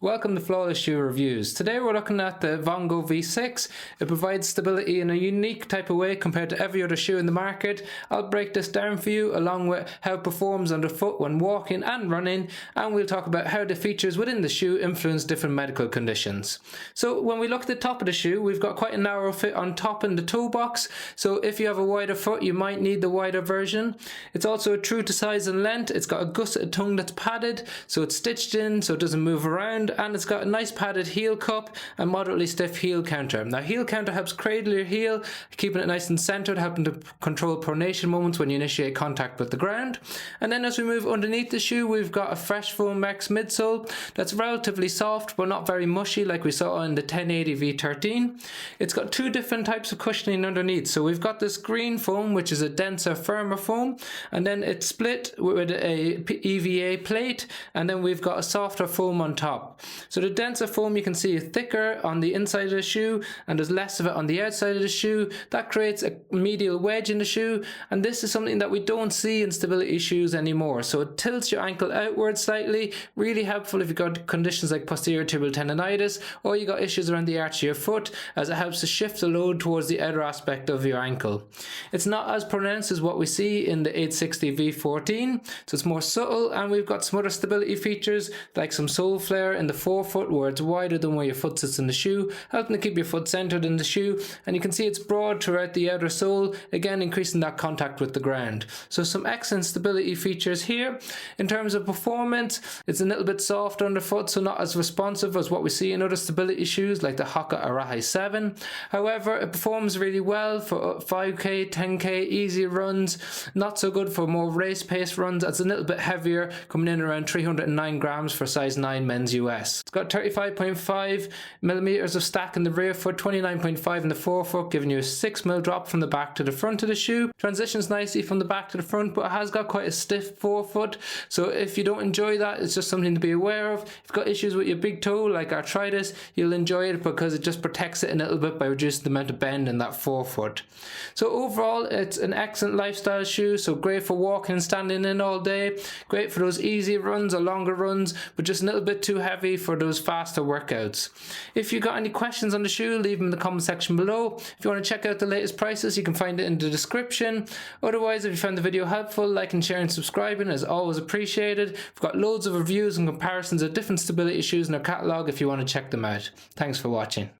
Welcome to Flawless Shoe Reviews. Today we're looking at the Vongo V6. It provides stability in a unique type of way compared to every other shoe in the market. I'll break this down for you along with how it performs underfoot when walking and running, and we'll talk about how the features within the shoe influence different medical conditions. So when we look at the top of the shoe, we've got quite a narrow fit on top in the toe box, so if you have a wider foot you might need the wider version. It's also true to size and length. It's got a gusseted tongue that's padded, so it's stitched in so it doesn't move around, and it's got a nice padded heel cup and moderately stiff heel counter. Now heel counter helps cradle your heel, keeping it nice and centered, helping to control pronation moments when you initiate contact with the ground. And then as we move underneath the shoe, we've got a Fresh Foam X midsole that's relatively soft but not very mushy like we saw in the 1080 V13. It's got two different types of cushioning underneath. So we've got this green foam, which is a denser, firmer foam, and then it's split with a EVA plate, and then we've got a softer foam on top. So the denser foam you can see is thicker on the inside of the shoe and there's less of it on the outside of the shoe. That creates a medial wedge in the shoe, and this is something that we don't see in stability shoes anymore. So it tilts your ankle outward slightly, really helpful if you've got conditions like posterior tibial tendonitis or you got issues around the arch of your foot, as it helps to shift the load towards the outer aspect of your ankle. It's not as pronounced as what we see in the 860 V14, so it's more subtle, and we've got some other stability features like some sole flare in the forefoot where it's wider than where your foot sits in the shoe, helping to keep your foot centered in the shoe, and you can see it's broad throughout the outer sole, again increasing that contact with the ground. So some excellent stability features here. In terms of performance, it's a little bit soft underfoot, so not as responsive as what we see in other stability shoes like the Hoka Arahi 7. However, it performs really well for 5k, 10k easy runs, not so good for more race pace runs. It's a little bit heavier, coming in around 309 grams for size 9 men's US. It's got 35.5 millimeters of stack in the rear foot, 29.5 in the forefoot, giving you a 6mm drop from the back to the front of the shoe. Transitions nicely from the back to the front, but it has got quite a stiff forefoot, so if you don't enjoy that, it's just something to be aware of. If you've got issues with your big toe like arthritis, you'll enjoy it because it just protects it a little bit by reducing the amount of bend in that forefoot. So overall, it's an excellent lifestyle shoe, so great for walking and standing in all day, great for those easy runs or longer runs, but just a little bit too heavy for those faster workouts. If you got any questions on the shoe, leave them in the comment section below. If you want to check out the latest prices, you can find it in the description. Otherwise, if you found the video helpful, like and share and subscribing is always appreciated. We've got loads of reviews and comparisons of different stability shoes in our catalogue if you want to check them out. Thanks for watching.